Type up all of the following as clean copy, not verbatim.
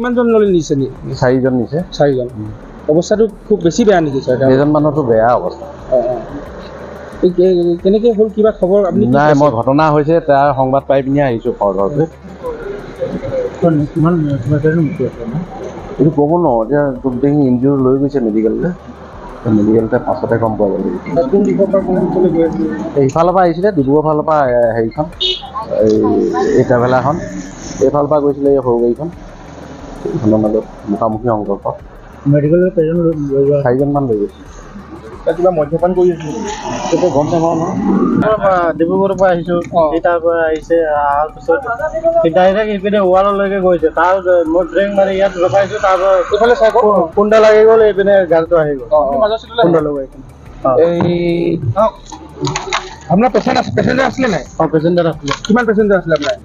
কিমানজন ল'লে নিছে নি? 4জন নিছে। 4জন। অৱস্থাটো খুব বেছি বেয়া নেকি স্যাৰ? এজন মানুহটো বেয়া অৱস্থা। কেনেকৈ হ'ল কিবা খবৰ আপুনি? নাই, মই ঘটনা হৈছে তাৰ সংবাদ পাই পিনি আহিছোঁ খৰধৰকৈ। কিমান এইটো ক'ব নোৱাৰোঁ, এতিয়া তোক দেখি ইঞ্জুৰ লৈ গৈছে মেডিকেললৈ। মেডিকেলতে পাছতে গম পোৱা যাব। কোন দিশৰ পৰা কোন দিশলৈ গৈ আছিল? এইফালৰ পৰা আহিছিলে, ডিব্ৰুগড় ফালৰ পৰা হেৰিখন এই ট্ৰেভেলাৰখন, এইফালৰ পৰা গৈছিলে এই সৰু গাড়ীখন, এইখনৰ মাজত মুখামুখি সংঘৰ্ষ। মেডিকেললৈ কেইজন লৈ যোৱা? 4জনমান লৈ গৈছে। কিবা মদ্যপান কৰি আছিল? সেইটো গম নাপাওঁ নহয়। ডিব্ৰুগড়ৰ পৰা আহিছোঁ, তাৰ পৰা আহিছে, অহাৰ পিছত ডাইৰেক্ট এইপিনে ৱাললৈকে গৈছে। তাৰ মই ব্ৰেক মাৰি ইয়াত ৰখাইছোঁ, তাৰ পৰা এইফালে চাই খুন্দা লাগি গ'ল, এইপিনে গাড়ীটো আহি গ'ল। খুন্দা লগাই আপোনাৰ পেচেঞ্জাৰ আছিলে নাই? পেচেঞ্জাৰ আছিলে। কিমান পেচেঞ্জাৰ আছিলে আপোনাৰ?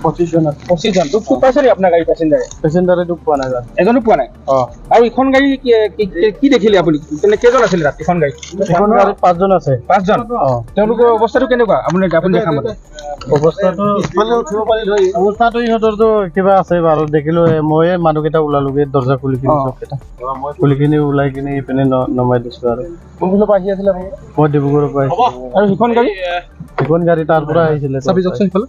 25জন আছে। 25জন। দুখ পাইছে নি আপোনাৰ গাড়ী পেচেঞ্জাৰে? পেচেঞ্জাৰে দুখ পোৱা নাই। এজনো পোৱা নাই? আৰু ইখন গাড়ী কি দেখিলে আপুনি? কেইজন আছিলে তাত ইখন গাড়ী? এখন গাড়ীত 5জন আছে। 5জন? তেওঁলোকৰ অৱস্থাটো কেনেকুৱা আপুনি দেখা মতে? অৱস্থাটো ইহঁতৰতো কিবা আছে বাৰু, দেখিলো ময়ে মানুহকেইটা ওলালোগে, দৰ্জা খুলি কিনি চবকেইটা খুলি কিনি ওলাই কিনি এইপিনে নমাই দিছো। আৰু কোনফালৰ পৰা আহি আছিলে আপুনি? মই ডিব্ৰুগড়ৰ পৰা আহিছোঁ। আৰু সিখন গাড়ী তাৰ পৰা আহিছিলে। চাবি যাওকচোন সিফালে।